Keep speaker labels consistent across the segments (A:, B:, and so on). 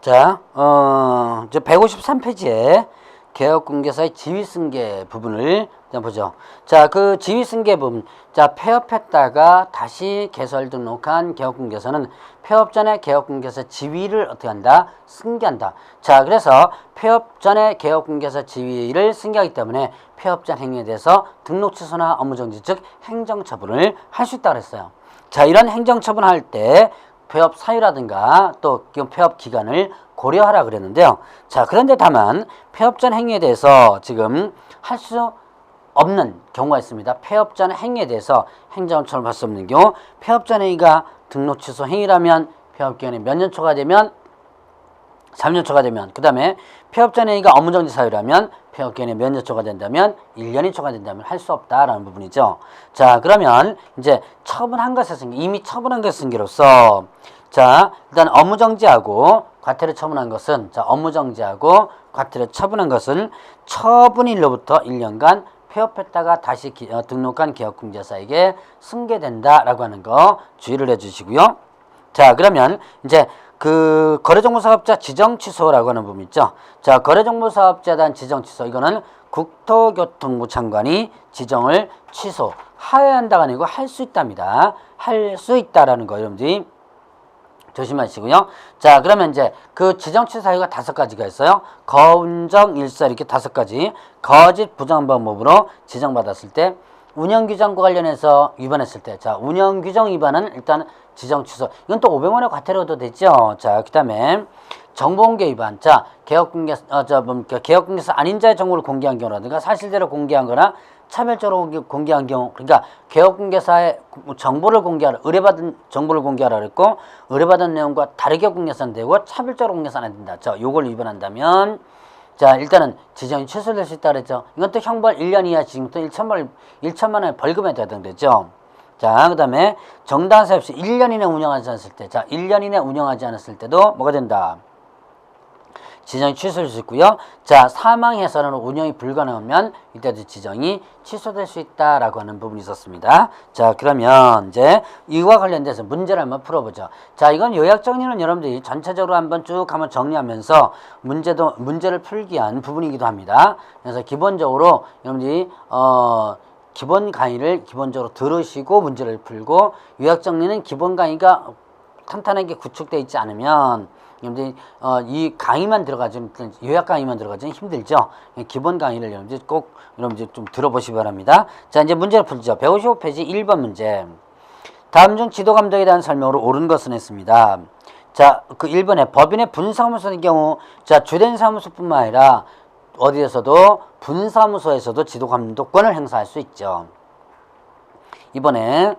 A: 자, 이제 153페이지에 개업공개사의 지휘승계 부분을 보죠. 자, 그 지휘승계 부분. 자, 폐업했다가 다시 개설 등록한 개업공개사는 폐업 전에 개업공개사 지위를 어떻게 한다? 승계한다. 자, 그래서 폐업 전에 개업공개사 지위를 승계하기 때문에 폐업 전 행위에 대해서 등록 취소나 업무정지, 즉 행정처분을 할 수 있다고 그랬어요. 자, 이런 행정처분을 할 때 폐업 사유라든가 또 폐업 기간을 고려하라 그랬는데요. 자, 그런데 다만 폐업 전 행위에 대해서 지금 할 수 없는 경우가 있습니다. 폐업 전 행위에 대해서 행정처분을 받을 수 없는 경우, 폐업 전 행위가 등록 취소 행위라면 폐업 기간이 몇 년 초과되면 3년 초과되면, 그 다음에 폐업 전 행위가 업무정지 사유라면 폐업 기간이 몇 년 초과된다면 1년이 초과된다면 할 수 없다라는 부분이죠. 자, 그러면 이제 처분한 것의 승계, 이미 처분한 것의 승계로서, 자, 일단 업무정지하고 과태료 처분한 것은, 자, 업무정지하고 과태료 처분한 것은 처분일로부터 1년간 폐업했다가 다시 등록한 개업공개사에게 승계된다라고 하는 거 주의를 해주시고요. 자, 그러면 이제 그 거래정보사업자 지정취소라고 하는 부분 있죠. 자, 거래정보사업자에 대한 지정취소, 이거는 국토교통부 장관이 지정을 취소해야 한다가 아니고 할 수 있답니다. 할 수 있다라는 거 여러분들이 조심하시고요. 자, 그러면 이제 그 지정취소 사유가 5가지가 있어요. 거운정, 일사 이렇게 5가지. 거짓 부정방법으로 지정받았을 때, 운영규정과 관련해서 위반했을 때, 자, 운영규정 위반은 일단 지정 취소. 이건 또 500원의 과태료도 되죠. 자, 그 다음에 정보공개 위반. 자, 개업공개사 아닌 자의 정보를 공개한 경우라든가 사실대로 공개한 거나 차별적으로 공개한 경우, 그러니까 개업공개사의 정보를 공개하라, 의뢰받은 정보를 공개하라 그랬고, 의뢰받은 내용과 다르게 공개해서는 되고 차별적으로 공개해서는 안 된다. 자, 요걸 위반한다면, 자, 일단은 지정이 취소될 수 있다 그랬죠. 이건 또 형벌 1년 이하 지금부터 1천만 원의 벌금에 해당되죠. 자, 그 다음에 정당한 사유 없이 1년 이내 운영하지 않았을 때, 자, 1년 이내 운영하지 않았을 때도 뭐가 된다? 지정이 취소될 수 있고요. 자, 사망해서는 운영이 불가능하면 이때도 지정이 취소될 수 있다라고 하는 부분이 있었습니다. 자, 그러면 이제 이와 관련돼서 문제를 한번 풀어보죠. 자, 이건 요약 정리는 여러분들이 전체적으로 한번 쭉 한번 정리하면서 문제를 풀기 위한 부분이기도 합니다. 그래서 기본적으로 여러분들이 기본 강의를 기본적으로 들으시고 문제를 풀고, 요약 정리는 기본 강의가 탄탄하게 구축되어 있지 않으면 여러분들이 이 강의만 들어가지, 요약 강의만 들어가지는 힘들죠. 기본 강의를 여러분들이 꼭 여러분들이 좀 들어보시기 바랍니다. 자, 이제 문제를 풀죠. 155페이지 1번 문제. 다음 중 지도감독에 대한 설명으로 옳은 것은 했습니다. 자, 그 1번에 법인의 분사무소의 경우, 자, 주된 사무소뿐만 아니라 어디에서도 분사무소에서도 지도감독권을 행사할 수 있죠. 이번에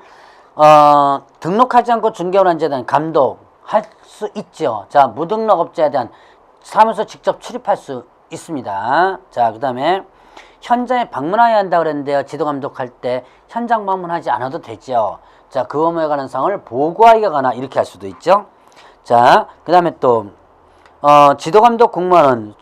A: 등록하지 않고 중개운항제에 대한 감독할 수 있죠. 자, 무등록업자에 대한 사무소 직접 출입할 수 있습니다. 자, 그 다음에 현장에 방문해야 한다고 그랬는데요. 지도감독할 때 현장 방문하지 않아도 되죠. 자, 그 업무에 관한 사항을 보고하거나 이렇게 할 수도 있죠. 자, 그 다음에 또 지도감독 공무원은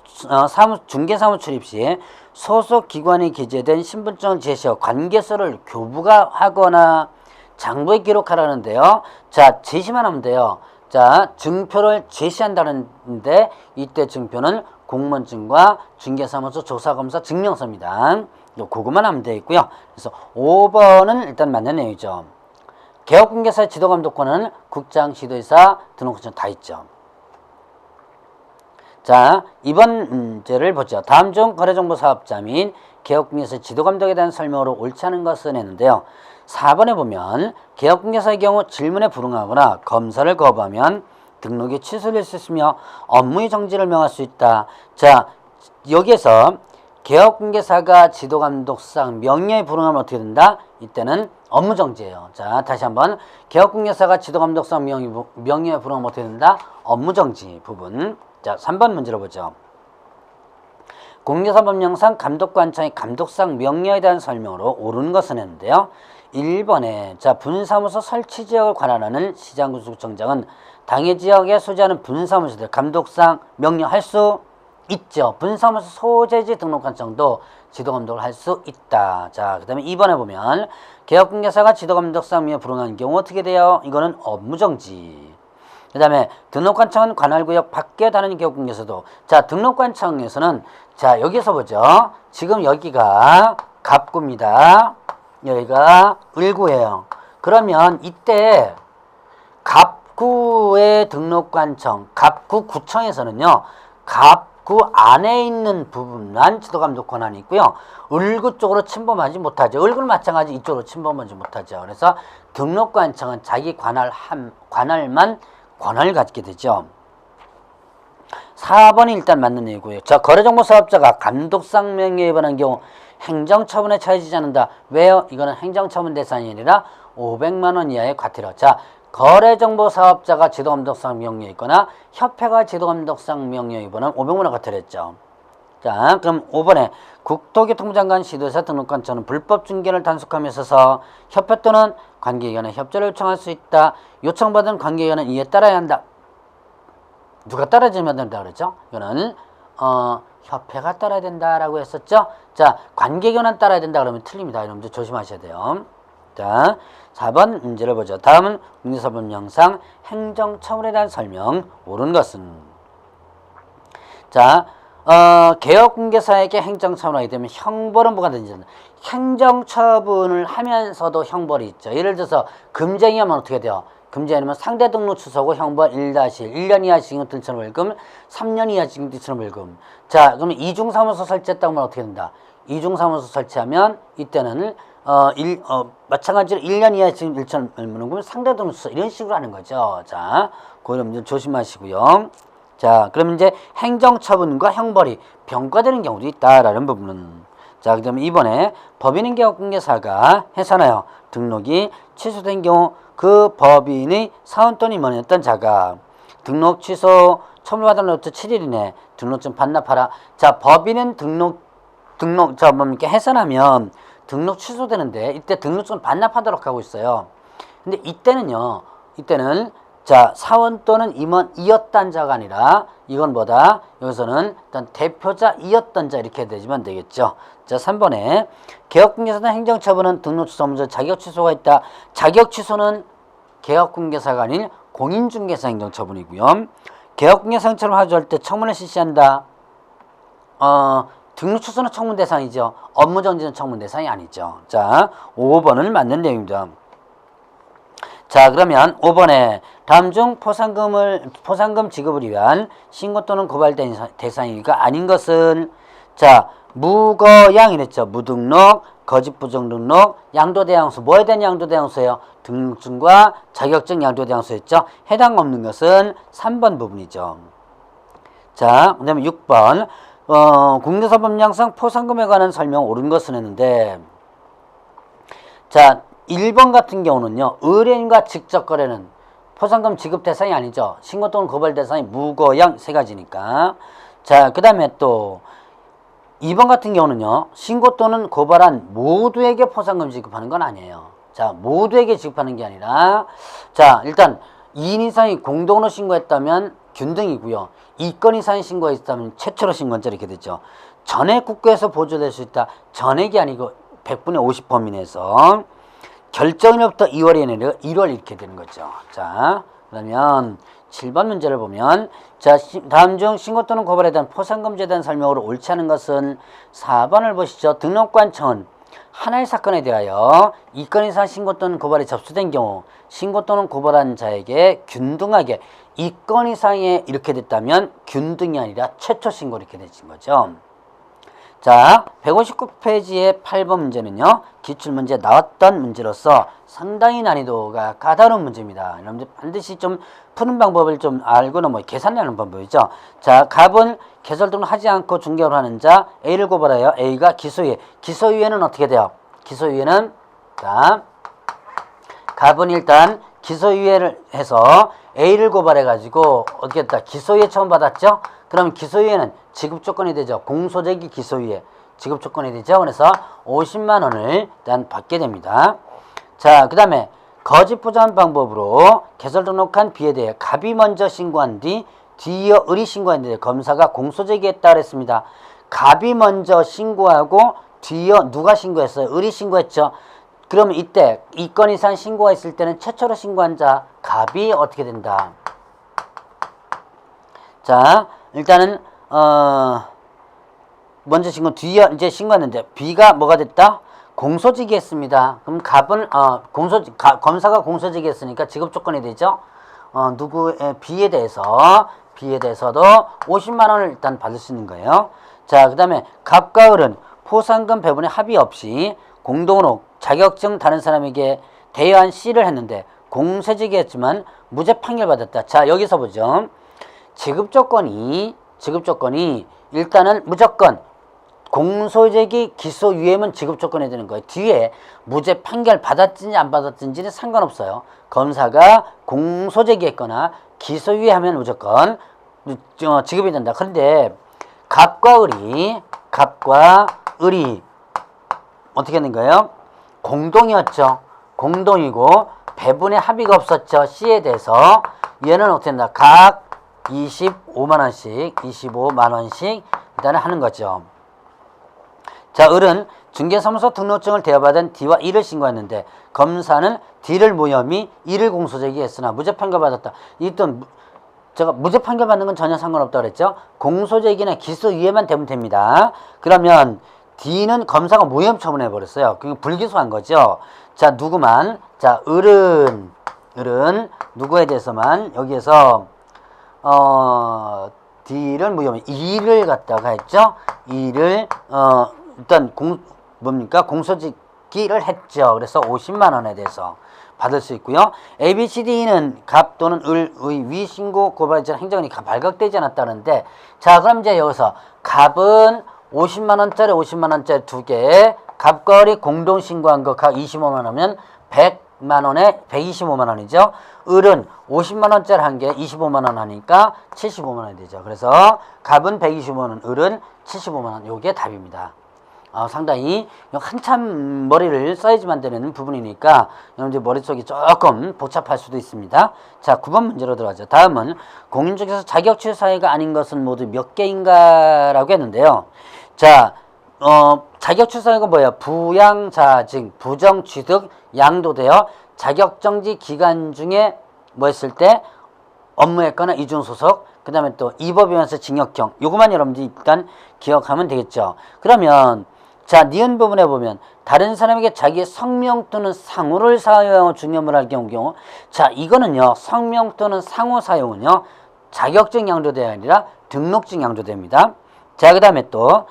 A: 중개사무 출입 시 소속 기관에 기재된 신분증을 제시하고 관계서를 교부하거나 장부에 기록하라는데요. 자, 제시만 하면 돼요. 자, 증표를 제시한다는데 이때 증표는 공무원증과 중개사무소 조사검사 증명서입니다. 그것만 하면 되겠고요. 그래서 5번은 일단 맞는 내용이죠. 개업공개사의 지도감독권은 국장, 지도이사, 등록증 다 있죠. 자, 이번 문제를 보죠. 다음 중 거래정보사업자 및 개업공개사의 지도감독에 대한 설명으로 옳지 않은 것은 했는데요. 4번에 보면 개업공개사의 경우 질문에 불응하거나 검사를 거부하면 등록이 취소될 수 있으며 업무의 정지를 명할 수 있다. 자, 여기에서 개업공개사가 지도감독상 명령에 불응하면 어떻게 된다? 이때는 업무정지예요. 자, 다시 한번 개업공개사가 지도감독상 명령에 불응하면 어떻게 된다? 업무정지 부분. 자, 3번 문제로 보죠. 공개사법령상 감독관청의 감독상 명령에 대한 설명으로 옳은 것은 했는데요. 1번에 자, 분사무소 설치 지역을 관할하는 시장군수청장은 당해 지역에 소재하는 분사무소들 감독상 명령할 수 있죠. 분사무소 소재지 등록관청도 지도감독을 할 수 있다. 자, 그 다음에 2번에 보면 개업공개사가 지도감독상 명령에 불응한 경우 어떻게 돼요? 이거는 업무정지. 그 다음에 등록관청은 관할구역 밖에 다른 개업공개서도 자 등록관청에서는 자 여기서 보죠. 지금 여기가 갑구입니다. 여기가 을구예요. 그러면 이때 갑구의 등록관청, 갑구구청에서는요. 갑구 안에 있는 부분만 지도감독 권한이 있고요. 을구 쪽으로 침범하지 못하죠. 을구는 마찬가지 이쪽으로 침범하지 못하죠. 그래서 등록관청은 자기 관할만 권한을 갖게 되죠. 4번이 일단 맞는 얘기고요. 자, 거래정보사업자가 감독상 명예에 위반한 경우 행정처분에 처해지지 않는다. 왜요? 이거는 행정처분 대상이 아니라 500만 원 이하의 과태료. 자, 거래정보사업자가 지도감독상 명예에 있거나 협회가 지도감독상 명예에 위반은 500만 원 과태료 했죠. 자, 그럼 5번에 국토교통부 장관 시도에서 등록관청은 불법 중개를 단속함에 있어서 협회 또는 관계기관에 협조를 요청할 수 있다. 요청받은 관계기관은 이에 따라야 한다. 누가 따라주면 된다 그랬죠? 이거는 협회가 따라야 된다라고 했었죠. 자, 관계기관은 따라야 된다 그러면 틀립니다. 여러분들 조심하셔야 돼요. 자, 4번 문제를 보죠. 다음은 국내사법 영상 행정처분에 대한 설명. 옳은 것은 자, 개업공개사에게 행정처분을 하게 되면 형벌은 뭐가 되는지 행정처분을 하면서도 형벌이 있죠. 예를 들어서 금쟁이하면 어떻게 돼요? 금쟁이면 상대 등록 취소고 형벌 1-1, 1년 이하 징역 등처럼 벌금, 3년 이하 징역 등처럼 벌금. 자, 그러면 이중사무소 설치했다고 하면 어떻게 된다? 이중사무소 설치하면 이때는 마찬가지로 1년 이하 징역 1천 벌금, 상대 등록 취소 이런 식으로 하는 거죠. 자, 그거 좀 조심하시고요. 자, 그럼 이제 행정처분과 형벌이 병과되는 경우도 있다라는 부분은 자, 그 다음에 이번에 법인인 개업공개사가 해산하여 등록이 취소된 경우 그 법인의 사원 또는 임원이었던 자가 등록 취소 처분받은 로부터 7일 이내 등록증 반납하라. 자, 법인은 해산하면 등록 취소되는데 이때 등록증 반납하도록 하고 있어요. 근데 이때는 자, 사원 또는 임원이었던 자가 아니라 이건 뭐다? 여기서는 일단 대표자이었던 자 이렇게 되시면 되겠죠. 자, 3번에 개업공개사나 행정처분은 등록 취소 문제 자격 취소가 있다. 자격 취소는 개업공개사가 아닌 공인중개사 행정처분이고요. 개업공개사 행정처분 하주할 때 청문을 실시한다. 등록 취소는 청문 대상이죠. 업무 정지는 청문 대상이 아니죠. 자, 5번을 맞는 내용입니다. 자, 그러면 5번에 다음 중 포상금 지급을 위한 신고 또는 고발 대상이가 아닌 것은 자, 무거양 이랬죠. 무등록, 거짓 부정 등록, 양도대항수. 뭐에 대한 양도대항수예요? 등록증과 자격증 양도대항수였죠. 해당 없는 것은 3번 부분이죠. 자, 그 다음에 6번 국내사법양상 포상금에 관한 설명 옳은 것은 했는데 자, 1번 같은 경우는요. 의뢰인과 직접 거래는 포상금 지급 대상이 아니죠. 신고 또는 고발 대상이 무거양 세 가지니까. 자, 그 다음에 또 2번 같은 경우는요. 신고 또는 고발한 모두에게 포상금 지급하는 건 아니에요. 자, 모두에게 지급하는 게 아니라 자, 일단 2인 이상이 공동으로 신고했다면 균등이고요. 2건 이상이 신고했다면 최초로 신고자 이렇게 되죠. 전액 국고에서 보조될 수 있다. 전액이 아니고 100분의 50 범위 내에서 결정일로부터 2월 이내로 1월 이렇게 되는 거죠. 자, 그러면 7번 문제를 보면 자, 다음 중 신고 또는 고발에 대한 포상금제에 대한 설명으로 옳지 않은 것은 4번을 보시죠. 등록관청은 하나의 사건에 대하여 2건 이상 신고 또는 고발이 접수된 경우 신고 또는 고발한 자에게 균등하게 2건 이상에 이렇게 됐다면 균등이 아니라 최초 신고 이렇게 되신 거죠. 자, 159페이지의 8번 문제는요. 기출문제 나왔던 문제로서 상당히 난이도가 까다로운 문제입니다. 여러분들 반드시 좀 푸는 방법을 좀 알고는 계산하는 방법이죠. 자, 갑은 개설 등록 하지 않고 중개를 하는 자 A를 고발하여 A가 기소유예. 기소유예는 어떻게 돼요? 기소유예는 자, 갑은 일단 기소유예를 해서 A를 고발해가지고 어떻게 했다? 기소유예 처음 받았죠? 그럼 기소유예는 지급조건이 되죠. 공소제기 기소유예 지급조건이 되죠. 그래서 50만 원을 일단 받게 됩니다. 자, 그 다음에 거짓 부정한 방법으로 개설 등록한 B에 대해 갑이 먼저 신고한 뒤이어 을이 신고했는데 검사가 공소제기했다 그랬습니다. 갑이 먼저 신고하고 뒤이어 누가 신고했어요? 을이 신고했죠. 그러면 이때 2건 이상 신고가 있을 때는 최초로 신고한 자 갑이 어떻게 된다? 자, 일단은 먼저 신고 뒤에 이제 신고했는데 B가 뭐가 됐다? 공소직이 했습니다. 그럼 갑은 검사가 공소직이 했으니까 지급 조건이 되죠. 누구의 B에 대해서도 50만 원을 일단 받을 수 있는 거예요. 자, 그다음에 갑과 을은 포상금 배분에 합의 없이 공동으로 자격증 다른 사람에게 대여한 C를 했는데 공소직이 했지만 무죄 판결 받았다. 자, 여기서 보죠. 지급 조건이 일단은 무조건 공소직이 기소유예면 지급 조건이 되는 거예요. 뒤에 무죄 판결 받았든지 안 받았든지는 상관없어요. 검사가 공소직이 했거나 기소유예하면 무조건 지급이 된다. 그런데 갑과 을이 어떻게 된 거예요? 공동이었죠. 공동이고 배분의 합의가 없었죠. C에 대해서. 얘는 어떻게 된다? 각 25만 원씩 일단은 하는 거죠. 자, 을은 중개사무소 등록증을 대여받은 D와 E를 신고했는데 검사는 D를 무혐의, E를 공소직이 했으나 무죄 판결 받았다. 이또 제가 무죄 판결 받는 건 전혀 상관없다고 그랬죠. 공소직이나 기소유예만 되면 됩니다. 그러면 D는 검사가 무혐의 처분해 버렸어요. 그게 불기소한 거죠. 자, 누구만? 자, 을은 누구에 대해서만 여기에서 D를 무혐의, E를 갖다가 했죠. E를 일단 공소직기를 했죠. 그래서 50만 원에 대해서 받을 수 있고요. A, B, C, D는 갑 또는 을의 위신고 고발전 행정이 발각되지 않았다는데, 자, 그럼 이제 여기서 갑은 50만 원짜리 두 개, 갑과 을이 공동 신고한 거 각 25만 원이면 100만 원에 125만 원이죠. 을은 50만 원짜리 한 개 25만 원 하니까 75만 원이 되죠. 그래서 갑은 125만 원, 을은 75만 원. 요게 답입니다. 상당히 한참 머리를 써야지만 되는 부분이니까 여러분들 머릿속이 조금 복잡할 수도 있습니다. 자, 9번 문제로 들어가죠. 다음은 공인중개사 자격취득 사유가 아닌 것은 모두 몇 개인가 라고 했는데요. 자, 자격취득 사유가 뭐예요? 부양자증, 부정취득, 양도되어 자격정지 기간 중에 뭐 했을 때 업무했거나 이중소속, 그 다음에 또 이법 위반에서 징역형, 요거만 여러분들이 일단 기억하면 되겠죠. 그러면 자, 니은 부분에 보면 다른 사람에게 자기의 성명 또는 상호를 사용하고 중요물 할 경우, 자, 이거는요, 성명 또는 상호 사용은요, 자격증 양도대가 아니라 등록증 양도됩니다. 자, 그 다음에 또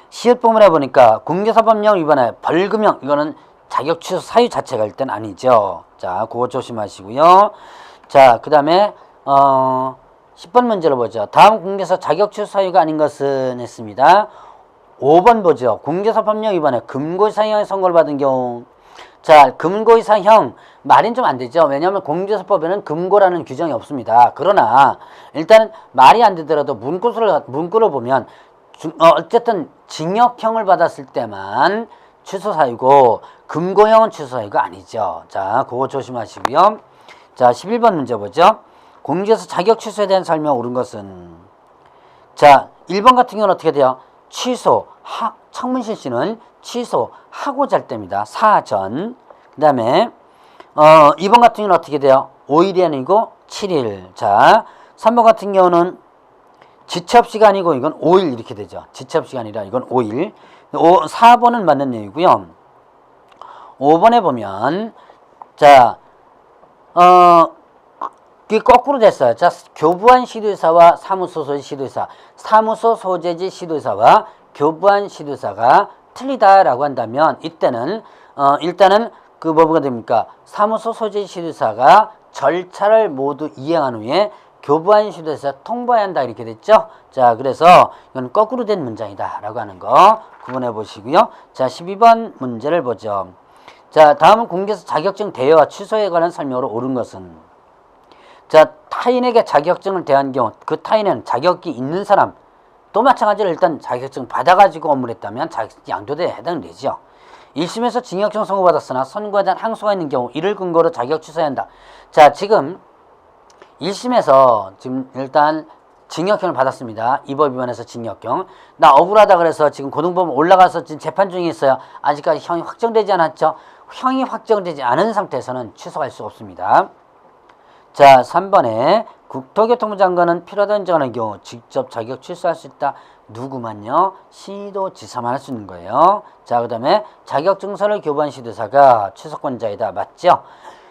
A: 시읒 부분에 보니까 공개사법령 위반에 벌금형, 이거는 자격 취소 사유 자체가 일단 아니죠. 자, 그거 조심하시고요. 자, 그 다음에 10번 문제로 보죠. 다음 공개사 자격 취소 사유가 아닌 것은 했습니다. 5번 보죠. 공개사법령 위반에 금고이사형의 선고를 받은 경우, 자, 금고이사형 말은 좀 안 되죠. 왜냐하면 공개사법에는 금고라는 규정이 없습니다. 그러나 일단은 말이 안 되더라도 문구를 보면 어쨌든 징역형을 받았을 때만 취소 사유고 금고형은 취소 사유가 아니죠. 자, 그거 조심하시고요. 자, 11번 문제 보죠. 공개사 자격 취소에 대한 설명 옳은 것은, 자, 1번 같은 경우는 어떻게 돼요? 청문실 씨는 취소하고자 할 때입니다. 사전. 그 다음에 2번 같은 경우는 어떻게 돼요? 5일이 아니고 7일. 자, 3번 같은 경우는 지첩시간이고 이건 5일 이렇게 되죠. 지첩시간이라 이건 5일. 4번은 맞는 얘기고요. 5번에 보면 자, 이게 거꾸로 됐어요. 자, 교부한 시도의사와 사무소 소재 시도의사, 사무소 소재지 시도의사와 교부한 시도의사가 틀리다라고 한다면 이때는 일단은 그 뭐가 됩니까? 사무소 소재지 시도의사가 절차를 모두 이행한 후에 교부한 시도에서 통보해야 한다 이렇게 됐죠. 자, 그래서 이건 거꾸로 된 문장이다 라고 하는 거 구분해 보시고요. 자, 12번 문제를 보죠. 자, 다음은 공개사 자격증 대여와 취소에 관한 설명으로 옳은 것은, 자, 타인에게 자격증을 대한 경우 그 타인은 자격이 있는 사람, 또 마찬가지로 일단 자격증 받아가지고 업무를 했다면 자격증 양도대에 해당되죠. 1심에서 징역형 선고받았으나 선고에 대한 항소가 있는 경우 이를 근거로 자격 취소해야 한다. 자, 지금 1심에서 지금 일단 징역형을 받았습니다. 이법 위반해서 징역형. 나 억울하다 그래서 지금 고등법원 올라가서 지금 재판 중에 있어요. 아직까지 형이 확정되지 않았죠. 형이 확정되지 않은 상태에서는 취소할 수 없습니다. 자, 3번에 국토교통부 장관은 필요하다는 정하는 경우 직접 자격 취소할 수 있다. 누구만요? 시도지사만 할 수 있는 거예요. 자, 그 다음에 자격증서를 교부한 시도사가 취소권자이다. 맞죠?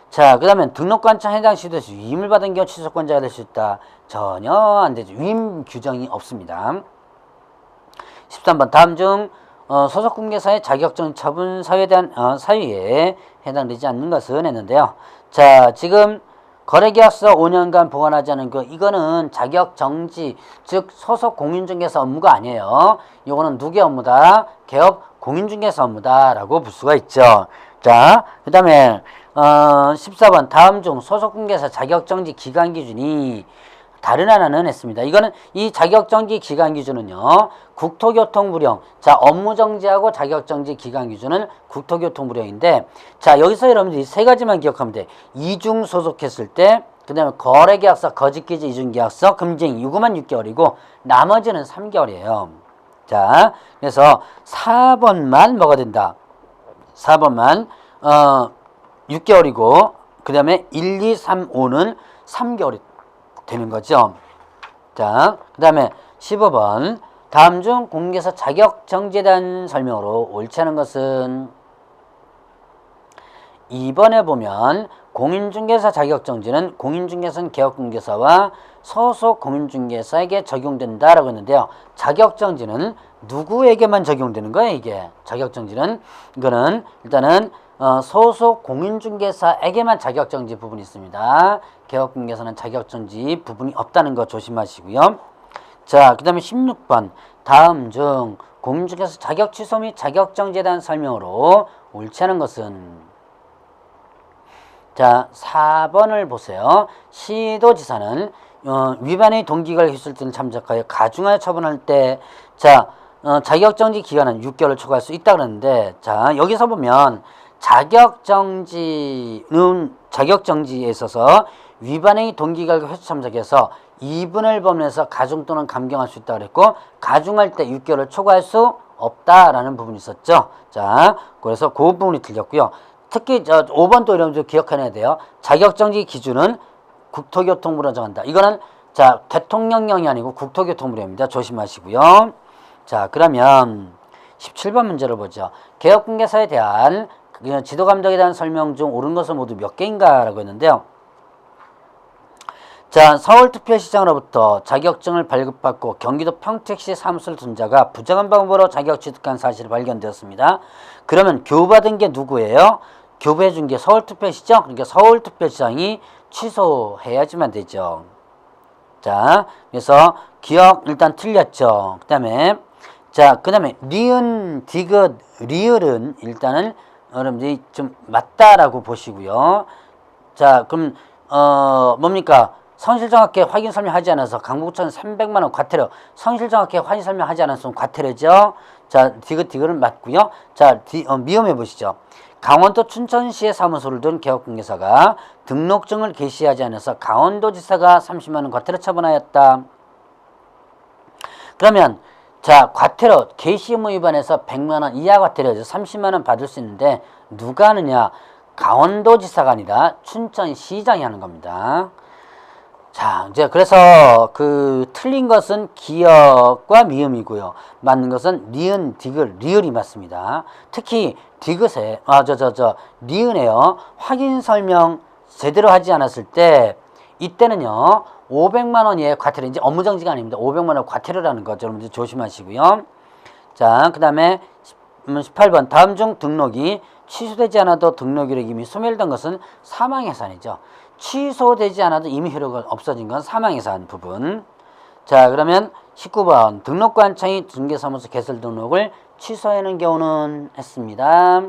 A: 자, 그 다음에 등록관청 해당 시도에서 위임을 받은 경우 취소권자가 될 수 있다. 전혀 안 되죠. 위임 규정이 없습니다. 13번 다음 중 소속 공개사의 자격증 처분 사유에 대한 사유에 해당되지 않는 것은 했는데요. 자, 지금 거래계약서 5년간 보관하지 않은 이거는 자격 정지, 즉 소속 공인중개사 업무가 아니에요. 이거는 누구의 업무다? 개업 공인중개사 업무다라고 볼 수가 있죠. 자, 그 다음에 14번 다음 중 소속 공개사 자격 정지 기간 기준이 다른 하나는 했습니다. 이거는 이 자격정지 기간 기준은요. 국토교통부령. 자, 업무정지하고 자격정지 기간 기준은 국토교통부령인데 자, 여기서 여러분들이 세 가지만 기억하면 돼. 이중 소속했을 때 그 다음에 거래계약서, 거짓기재 이중계약서, 금쟁이 이거만 6개월이고 나머지는 3개월이에요. 자, 그래서 4번만 뭐가 된다. 4번만 6개월이고 그 다음에 1, 2, 3, 5는 3개월이 되는 거죠. 자, 그 다음에 15번 다음 중 공개사 자격 정지에 대한 설명으로 옳지 않은 것은 2번에 보면 공인중개사 자격 정지는 공인중개사는 개업공개사와 소속 공인중개사에게 적용된다라고 했는데요. 자격 정지는 누구에게만 적용되는 거예요? 이게 자격 정지는 이거는 일단은 소속 공인중개사에게만 자격정지 부분이 있습니다. 개업공개사는 자격정지 부분이 없다는 거 조심하시고요. 자, 그 다음에 16번 다음 중 공인중개사 자격 취소 및 자격정지에 대한 설명으로 옳지 않은 것은 자, 4번을 보세요. 시도지사는 위반의 동기가 있을 때는 참작하여 가중하여 처분할 때 자, 자격정지 기간은 6개월을 초과할 수 있다 그러는데 자, 여기서 보면 자격정지에 있어서 위반행위 동기가 횟수 참작해서 2분을 범해서 가중 또는 감경할 수 있다고 그랬고 가중할 때 6개월을 초과할 수 없다라는 부분이 있었죠. 자, 그래서 그 부분이 틀렸고요. 특히 5번도 여러분들 기억해놔야 돼요. 자격정지 기준은 국토교통부로 정한다. 이거는 자, 대통령령이 아니고 국토교통부령입니다. 조심하시고요. 자, 그러면 17번 문제를 보죠. 개업공개사에 대한 지도감독에 대한 설명 중 옳은 것은 모두 몇 개인가 라고 했는데요. 자, 서울특별시장으로부터 자격증을 발급받고 경기도 평택시 사무소를 둔 자가 부정한 방법으로 자격 취득한 사실이 발견되었습니다. 그러면 교부받은 게 누구예요? 교부해준 게 서울특별시죠? 그러니까 서울특별시장이 취소해야지만 되죠. 자, 그래서 기억 일단 틀렸죠. 그 다음에 니은, 디귿, 리을은 일단은 여러분들이 좀 맞다라고 보시고요. 자, 그럼 뭡니까? 성실정확하게 확인 설명하지 않아서 강북구청 300만원 과태료, 성실정확하게 확인 설명하지 않았으면 과태료죠. 자, 디귿은 맞고요. 자, 미음해 보시죠. 강원도 춘천시에 사무소를 둔 개업공개사가 등록증을 게시하지 않아서 강원도지사가 30만원 과태료 처분하였다. 그러면 자, 과태료 게시 의무 위반해서 100만원 이하 과태료죠. 30만원 받을 수 있는데 누가 하느냐? 강원도지사가 아니라 춘천시장이 하는 겁니다. 자, 이제 그래서 틀린 것은 기역과 미음이고요. 맞는 것은 니은, 디귿, 리을이 맞습니다. 특히 디귿에 니은에요. 확인 설명 제대로 하지 않았을 때 이때는요. 500만 원 이하의 과태료, 이제 업무정지가 아닙니다. 500만 원 과태료라는 거죠. 여러분들 조심하시고요. 자, 그 다음에 18번 다음 중 등록이 취소되지 않아도 등록 이력이 이미 소멸된 것은 사망해산이죠. 취소되지 않아도 이미 효력이 없어진 건 사망해산 부분. 자, 그러면 19번 등록관청이 중개사무소 개설 등록을 취소하는 경우는 했습니다.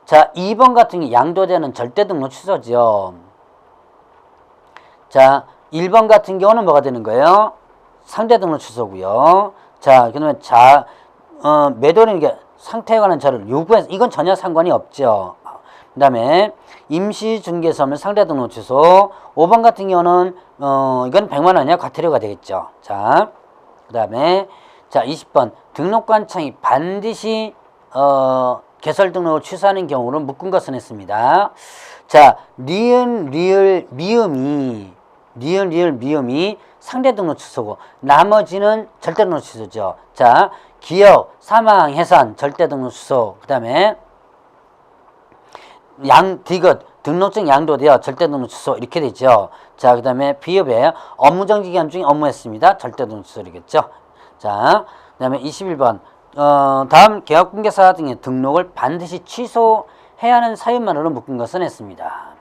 A: 자, 2번 같은 경우 양도되는 절대 등록 취소죠. 자, 1번 같은 경우는 뭐가 되는 거예요? 상대 등록 취소고요. 자, 그러면 매도는 이게 상태에 관한 자료를 요구해서 이건 전혀 상관이 없죠. 그 다음에 임시중개사면 상대 등록 취소. 5번 같은 경우는 이건 100만 원이야 과태료가 되겠죠. 자, 그 다음에 자 20번 등록관청이 반드시 개설 등록을 취소하는 경우는 묶은 것은 했습니다. 자, 니은, 리을, 미음이 상대 등록 취소고 나머지는 절대 등록 취소죠. 자, 기억, 사망, 해산, 절대 등록 취소. 그 다음에 디귿, 등록증 양도되어 절대 등록 취소 이렇게 되죠. 자, 그 다음에 비읍에 업무정지 기간 중에 업무했습니다. 절대 등록 취소이겠죠. 자, 그 다음에 21번 다음 개업공개사 등의 등록을 반드시 취소해야 하는 사유만으로 묶은 것은 했습니다.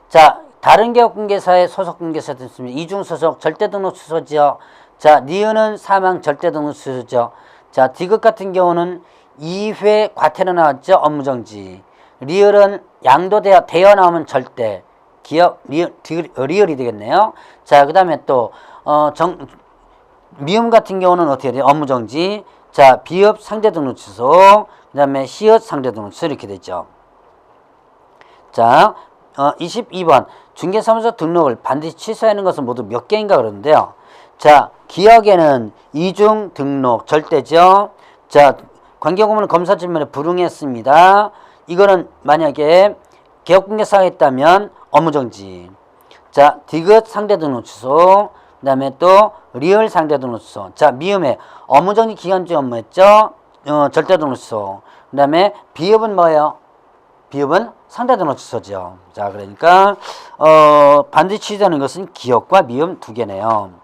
A: 자, 다른 개업공개사의 소속공개사 됐습니다. 이중소속 절대등록 취소죠. 자, 니은은 사망 절대등록 취소죠. 자, 디귿 같은 경우는 2회 과태료 나왔죠. 업무정지. 리을은 양도되어 나오면 절대. 기억, 리을이 되겠네요. 자, 그 다음에 또 미음 같은 경우는 어떻게 돼요? 업무정지. 자, 비읍 상대등록 취소. 그 다음에 시읒 상대등록 취소 이렇게 되죠. 자, 22번 중개사무소 등록을 반드시 취소해야 하는 것은 모두 몇 개인가 그러는데요. 자, 기억에는 이중 등록 절대죠. 자, 관계공무는 검사 질문에 불응했습니다. 이거는 만약에 개업공개사가 있다면 업무정지. 자, 디귿 상대등록 취소. 그 다음에 또 리을 상대등록 취소. 자, 미음에 업무정지 기간 중에 업무했죠. 절대등록 취소. 그 다음에 비읍은 뭐예요? 비읍은 상대등록 취소죠. 자, 그러니까 반드시 취소하는 것은 기억과 미음 두 개네요.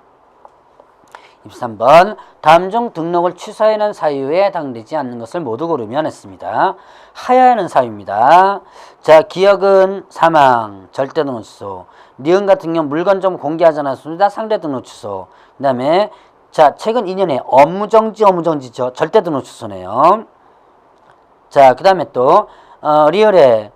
A: 23번 다음 중 등록을 취소해야 하는 사유에 해당되지 않는 것을 모두 고르면 했습니다. 하여야 하는 사유입니다. 자, 기억은 사망, 절대등록 취소. 니은 같은 경우 물건 좀 공개하지 않았습니다. 상대등록 취소. 그 다음에 자, 최근 2년에 업무정지죠. 절대등록 취소네요. 자, 그 다음에 또 리얼에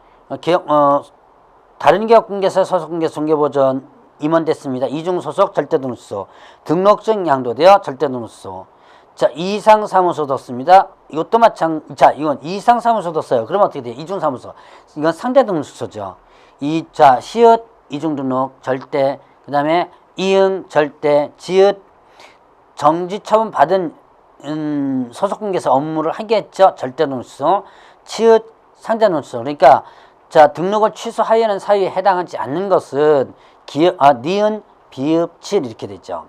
A: 다른 기업공개사 소속공개 중개보전 임원됐습니다. 이중소속 절대등록 취소. 등록증 양도되어 절대등록 취소. 자, 이상사무소 뒀습니다. 이것도 자, 이건 이상사무소 뒀어요. 그러면 어떻게 돼요? 이중사무소. 이건 상대등록 취소죠. 자, 시읒 이중등록 절대. 그 다음에 이응 절대. 지읒 정지처분 받은 소속공개사 업무를 하겠죠. 절대등록 취소. 치읓 상대등록 취소. 그러니까 자, 등록을 취소하여는 사유에 해당하지 않는 것은 니은, 비읍, 치읓 이렇게 되죠.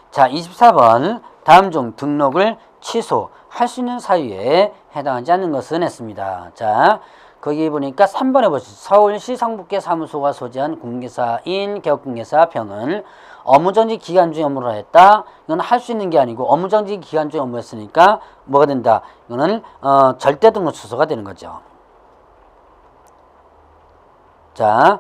A: 자, 24번 다음 중 등록을 취소할 수 있는 사유에 해당하지 않는 것은 했습니다. 자, 거기 보니까 3번에 보시죠. 서울시 성북계 사무소가 소재한 공개사인 개업공개사 병은 업무정지 기간 중에 업무를 했다. 이건 할 수 있는 게 아니고 업무정지 기간 중에 업무했으니까 뭐가 된다? 이거는 절대등록 취소가 되는 거죠. 자,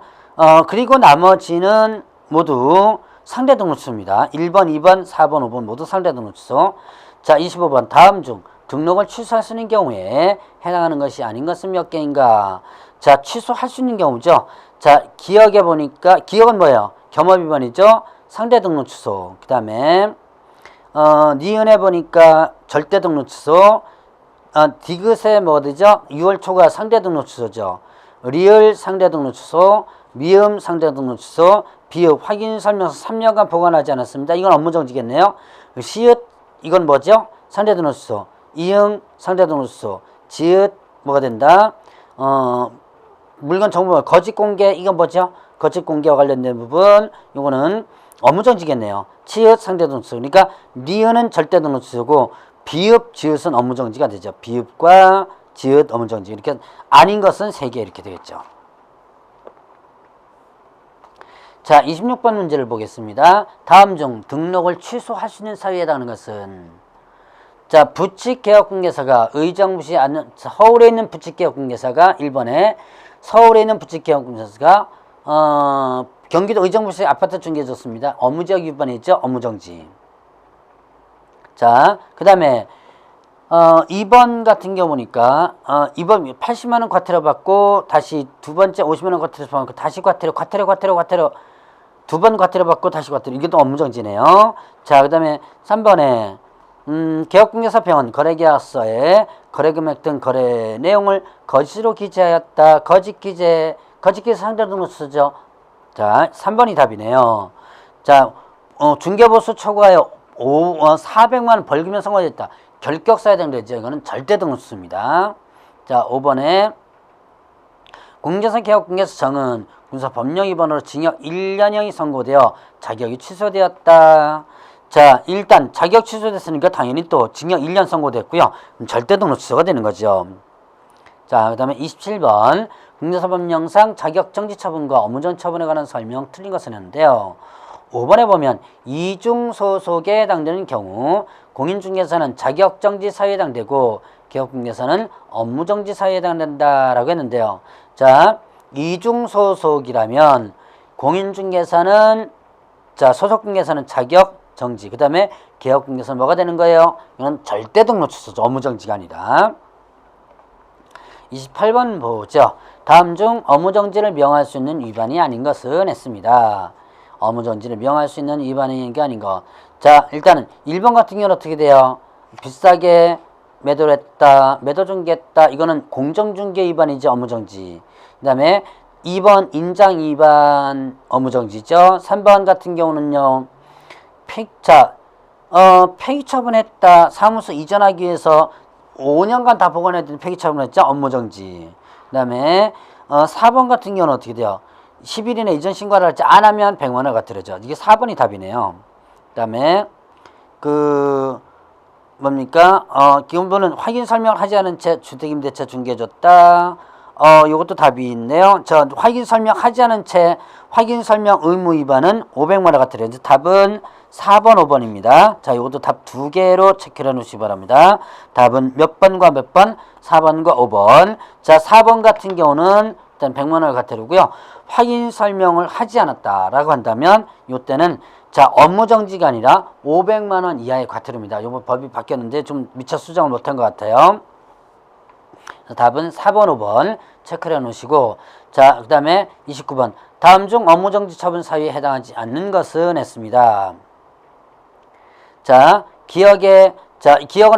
A: 그리고 나머지는 모두 상대등록 취소입니다. 1번, 2번, 4번, 5번 모두 상대등록 취소. 자, 25번 다음 중 등록을 취소할 수 있는 경우에 해당하는 것이 아닌 것은 몇 개인가? 자, 취소할 수 있는 경우죠. 자, 기억에 보니까 기억은 뭐예요? 겸업위반이죠. 상대등록 취소. 그 다음에 니은에 보니까 절대등록 취소. 디귿에 뭐죠? 6월 초과 상대등록 취소죠. 리을 상대등록 취소. 미음 상대등록 취소. 비읍 확인설명서 3년간 보관하지 않았습니다. 이건 업무정지겠네요. 시읒 이건 뭐죠? 상대등록 취소. 이응 상대등록 취소. 지읒 뭐가 된다? 물건 정보 거짓 공개 이건 뭐죠? 거짓 공개와 관련된 부분 요거는 업무정지겠네요. 치읓 상대등록 취소. 그러니까 니은은 절대등록 취소고 비읍 지읒은 업무정지가 되죠. 비읍과 지읒 업무정지. 이렇게 아닌 것은 3개 이렇게 되겠죠. 자, 26번 문제를 보겠습니다. 다음 중 등록을 취소할 수 있는 사유에 해당하는 것은 자, 부칙개업공개사가 의정부시 서울에 있는 부칙개업공개사가 1번에 서울에 있는 부칙개업공개사가 경기도 의정부시 아파트 중개해줬습니다. 업무지역 위반이죠. 업무정지. 자, 그 다음에 2번 같은 경우 보니까 2번 80만원 과태료 받고 다시 두 번째 50만원 과태료 받고 다시 과태료 두 번 과태료 받고 다시 과태료. 이게 또 업무정지네요. 자, 그 다음에 3번에 개업공개사 병원 거래계약서에 거래금액 등 거래 내용을 거짓으로 기재하였다. 거짓기재 상대등록 취소죠. 자, 3번이 답이네요. 자, 중개보수 초과에 400만원 벌금형 선고됐다. 결격사에 해당되죠. 이거는 절대 등록수입니다. 자, 5번에 공제사 개혁 공개서 정은 군사 법령 위반으로 징역 1년형이 선고되어 자격이 취소되었다. 자, 일단 자격 취소됐으니까 당연히 또 징역 1년 선고됐고요. 절대 등록 취소가 되는 거죠. 자, 그 다음에 27번 국내사법령상 자격정지 처분과 업무정 처분에 관한 설명 틀린 것은 했는데요. 5번에 보면 이중소속에 해당되는 경우 공인중개사는 자격정지 사유에 해당되고 개업중개사는 업무정지 사유에 해당된다라고 했는데요. 자, 이중소속이라면 공인중개사는 자 소속중개사는 자격정지, 그 다음에 개업중개사는 뭐가 되는 거예요? 이건 절대 등록 취소죠. 업무정지가 아니라. 28번 보죠. 다음 중 업무정지를 명할 수 있는 위반이 아닌 것은 했습니다. 업무정지를 명할 수 있는 위반이 아닌 거. 자, 일단은 1번 같은 경우는 어떻게 돼요? 비싸게 매도를 했다, 매도 중개했다. 이거는 공정중개 위반이지 업무정지. 그 다음에 2번 인장 위반 업무정지죠. 3번 같은 경우는요. 폐기 처분했다. 사무소 이전하기 위해서 5년간 다 보관했더니 폐기 처분했죠. 업무정지. 그 다음에 4번 같은 경우는 어떻게 돼요? 10일이내 이전 신고를 할지 안 하면 100만 원가 들어죠. 이게 4번이 답이네요. 그 다음에 뭡니까? 기본부는 확인 설명을 하지 않은 채 주택임대차 중개해줬다. 요것도 답이 있네요. 확인 설명 하지 않은 채 확인 설명 의무 위반은 500만 원가 들어요. 답은 4번, 5번입니다. 자, 이것도 답 2개로 체크해 놓으시기 바랍니다. 답은 몇 번과 몇 번? 4번과 5번. 자, 4번 같은 경우는 일단 100만 원을 가태르고요. 확인 설명을 하지 않았다라고 한다면 이때는 자, 업무정지가 아니라 500만 원 이하의 과태료입니다. 요번 법이 바뀌었는데 좀 미처 수정을 못한 것 같아요. 답은 4번, 5번 체크를 해 놓으시고, 자, 그 다음에 29번 다음 중 업무정지 처분 사유에 해당하지 않는 것은 했습니다. 자, 기억은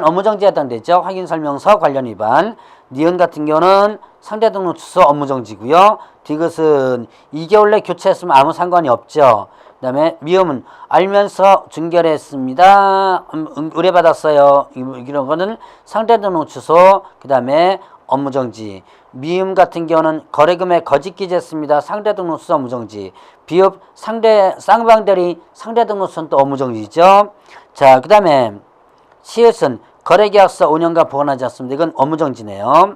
A: 업무정지에 해당되죠. 확인설명서 관련 위반. 니은 같은 경우는 상대 등록 취소 업무정지고요. 디귿은 2개월 내 교체했으면 아무 상관이 없죠. 그 다음에 미음은 알면서 중결했습니다. 의뢰받았어요. 이런 거는 상대 등록 취소, 그 다음에 업무정지. 미음 같은 경우는 거래금액 거짓 기재했습니다. 상대 등록 취소 업무정지. 비읍 쌍방대리 상대 등록 취소는 또 업무정지죠. 자, 그 다음에 시읒은 거래계약서 5년간 보관하지 않습니다. 이건 업무정지네요.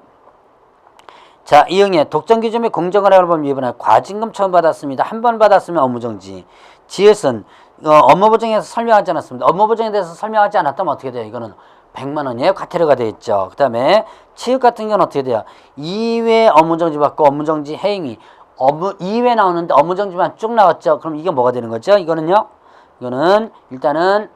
A: 자, 이응에 독점기준 및 공정거래법 위반에 과징금 처분받았습니다. 한 번 받았으면 업무정지. 지읒은 업무보증에서 설명하지 않았습니다. 업무보증에 대해서 설명하지 않았다면 어떻게 돼요? 이거는 100만 원이에요. 과태료가 되겠죠. 그 다음에 치읓 같은 경우는 어떻게 돼요? 2회 업무정지 받고 업무정지 해행위 2회 나오는데 업무정지만 쭉 나왔죠. 그럼 이게 뭐가 되는 거죠? 이거는요. 이거는 일단은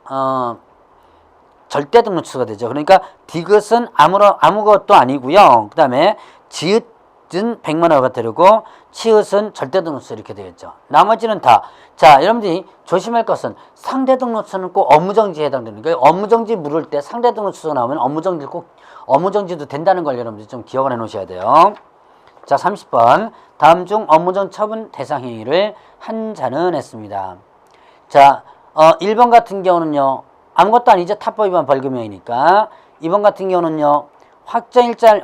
A: 절대 등록 취소가 되죠. 그러니까 디귿은 아무것도 아니고요. 그 다음에 지읒은 100만 원가 되고 치읒은 절대 등록 취소 이렇게 되겠죠. 나머지는 다. 자, 여러분들이 조심할 것은 상대 등록 취소는 꼭 업무정지에 해당되는 거예요. 업무정지 물을 때 상대 등록 취소 나오면 업무정지도 된다는 걸 여러분들이 좀 기억을 해 놓으셔야 돼요. 자, 30번 다음 중 업무정 처분 대상 행위를 한 자는 했습니다. 자, 1번 같은 경우는요. 아무것도 아니죠. 타법 위반 벌금형이니까. 2번 같은 경우는요.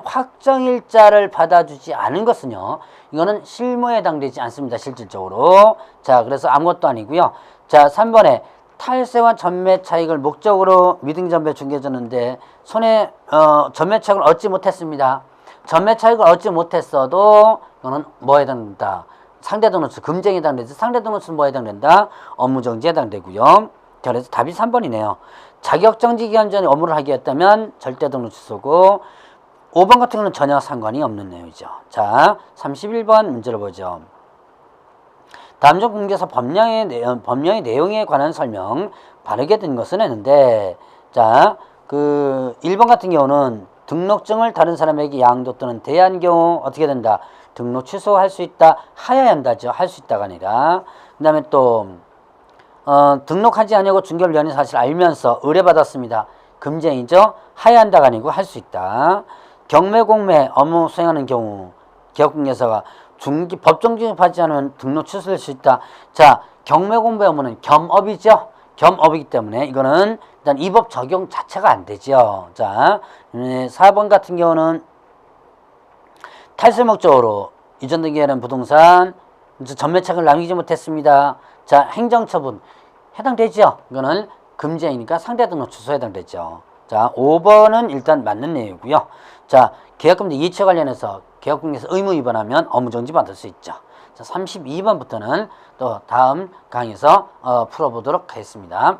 A: 확정일자를 받아주지 않은 것은요. 이거는 실무에 해당되지 않습니다. 실질적으로. 자, 그래서 아무것도 아니고요. 자, 3번에 탈세와 전매 차익을 목적으로 미등전배 중개해줬는데 전매 차익을 얻지 못했습니다. 전매 차익을 얻지 못했어도 이거는 뭐에 해당된다? 상대 등록 취소, 금쟁에 해당되지. 상대 등록 취소는 뭐에 해당된다? 업무정지에 해당되고요. 그래서 답이 3번이네요. 자격정지 기간 전에 업무를 하게 했다면 절대 등록 취소고 5번 같은 경우는 전혀 상관이 없는 내용이죠. 자, 31번 문제를 보죠. 다음 중 공개서 법령의 내용에 관한 설명 바르게 든 것은 했는데, 자, 1번 같은 경우는 등록증을 다른 사람에게 양도 또는 대여한 경우 어떻게 된다? 등록 취소할 수 있다, 하여야 한다죠. 할 수 있다가 아니라. 그 다음에 또 등록하지 않냐고 중개를 연인 사실 알면서 의뢰받았습니다. 금쟁이죠. 하여야 한다가 아니고 할 수 있다. 경매 공매 업무 수행하는 경우 개업공개사가 법정 지급하지 않으면 등록 취소할 수 있다. 자, 경매 공매 업무는 겸업이죠. 겸업이기 때문에 이거는 일단 이 법 적용 자체가 안 되죠. 자, 4번 같은 경우는 탈세 목적으로 이전등기하는 부동산 전매책을 남기지 못했습니다. 자, 행정처분 해당되죠. 이거는 금지행위니까 상대등록 취소에 해당되죠. 자, 5번은 일단 맞는 내용이고요. 자, 계약금지 이체 관련해서 계약금지에서 의무 위반하면 업무정지 받을 수 있죠. 자, 32번부터는 또 다음 강의에서 풀어보도록 하겠습니다.